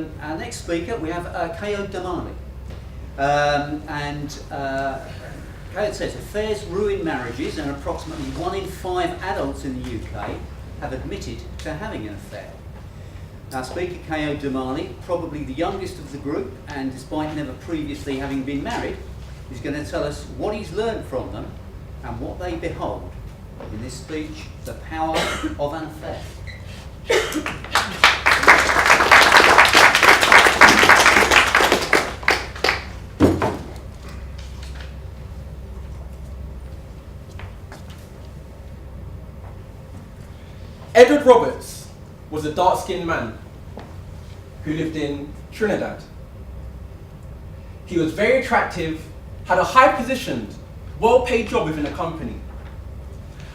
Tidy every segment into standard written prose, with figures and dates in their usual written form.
Our next speaker, we have Kayode Damali. Kayode says affairs ruin marriages, and approximately 1 in 5 adults in the UK have admitted to having an affair. Our speaker, Kayode Damali, probably the youngest of the group, and despite never previously having been married, is going to tell us what he's learned from them and what they behold in this speech, The Power of an Affair. Edward Roberts was a dark-skinned man who lived in Trinidad. He was very attractive, had a high-positioned, well-paid job within a company.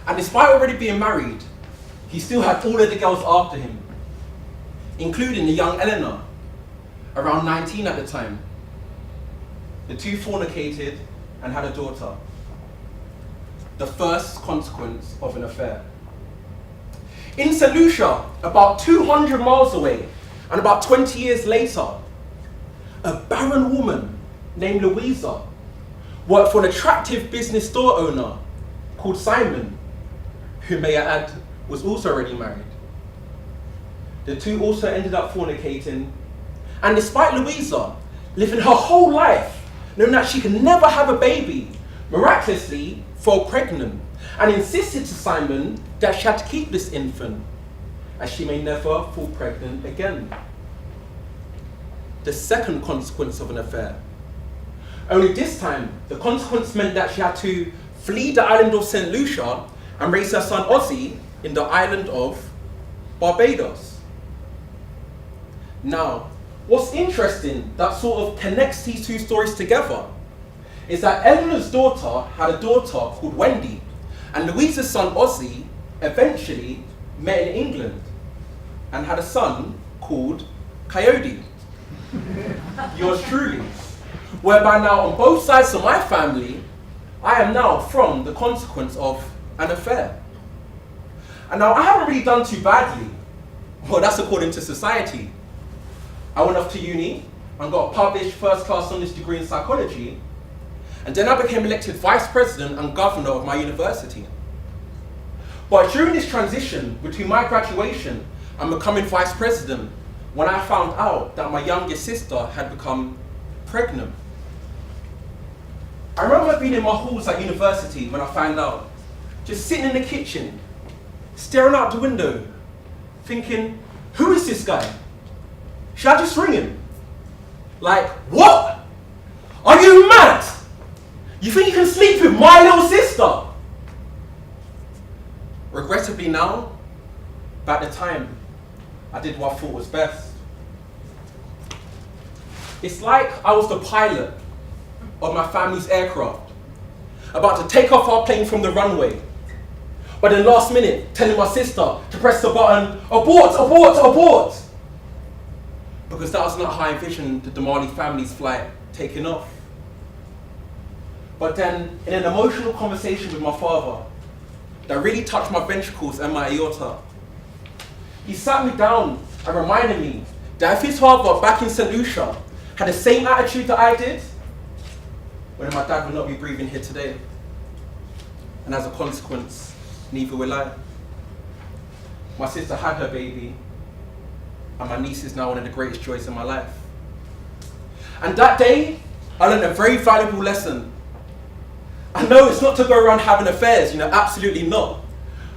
And despite already being married, he still had all of the girls after him, including the young Eleanor, around 19 at the time. The two fornicated and had a daughter. The first consequence of an affair. In St. Lucia, about 200 miles away, and about 20 years later, a barren woman named Louisa worked for an attractive business store owner called Simon, who, may I add, was also already married. The two also ended up fornicating, and despite Louisa living her whole life knowing that she could never have a baby, miraculously fell pregnant and insisted to Simon that she had to keep this infant, as she may never fall pregnant again. The second consequence of an affair. Only this time, the consequence meant that she had to flee the island of St. Lucia and raise her son Ozzy in the island of Barbados. Now, what's interesting that sort of connects these two stories together is that Eleanor's daughter had a daughter called Wendy, and Louisa's son Ozzy eventually met in England and had a son called Kayode. Yours truly. Whereby now on both sides of my family, I am now from the consequence of an affair. And now I haven't really done too badly. Well, that's according to society. I went off to uni and got a published first-class honours degree in psychology, and then I became elected vice president and governor of my university. But during this transition between my graduation and becoming vice president, when I found out that my youngest sister had become pregnant. I remember being in my halls at university when I found out, just sitting in the kitchen, staring out the window, thinking, who is this guy? Should I just ring him? Like, what? Are you mad? You think you can sleep with my little sister? Regrettably now, but at the time, I did what I thought was best. It's like I was the pilot of my family's aircraft, about to take off our plane from the runway, but then last minute, telling my sister to press the button, abort, abort, abort! Because that was not how I envisioned the Damali family's flight taking off. But then, in an emotional conversation with my father, that really touched my ventricles and my aorta, he sat me down and reminded me that if his father back in St. Lucia had the same attitude that I did, well, my dad would not be breathing here today. And as a consequence, neither will I. My sister had her baby, and my niece is now one of the greatest joys in my life. And that day, I learned a very valuable lesson. I know it's not to go around having affairs, absolutely not.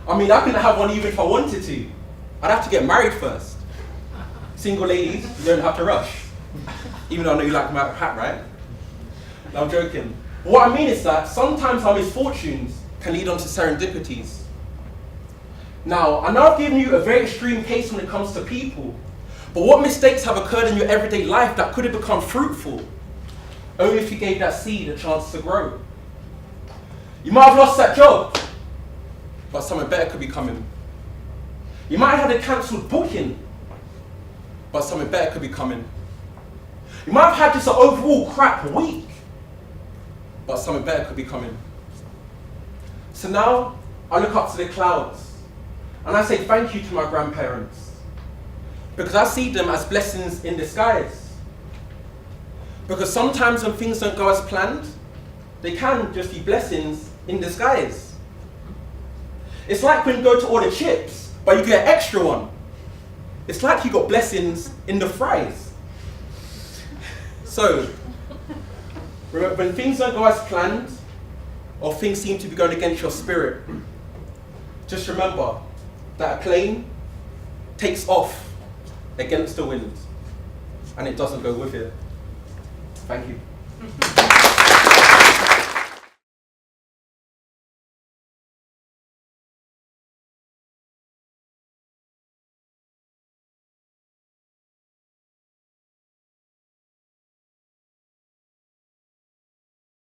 I mean, I couldn't have one even if I wanted to. I'd have to get married first. Single ladies, you don't have to rush. Even though I know you like my hat, right? No, I'm joking. But what I mean is that sometimes our misfortunes can lead on to serendipities. Now, I know I've given you a very extreme case when it comes to people, but what mistakes have occurred in your everyday life that could have become fruitful, only if you gave that seed a chance to grow? You might have lost that job, but something better could be coming. You might have had a cancelled booking, but something better could be coming. You might have had just an overall crap week, but something better could be coming. So now, I look up to the clouds, and I say thank you to my grandparents. Because I see them as blessings in disguise. Because sometimes when things don't go as planned, they can just be blessings in disguise. It's like when you go to order chips, but you get an extra one. It's like you got blessings in the fries. So, remember, when things don't go as planned, or things seem to be going against your spirit, just remember that a plane takes off against the wind, and it doesn't go with it. Thank you.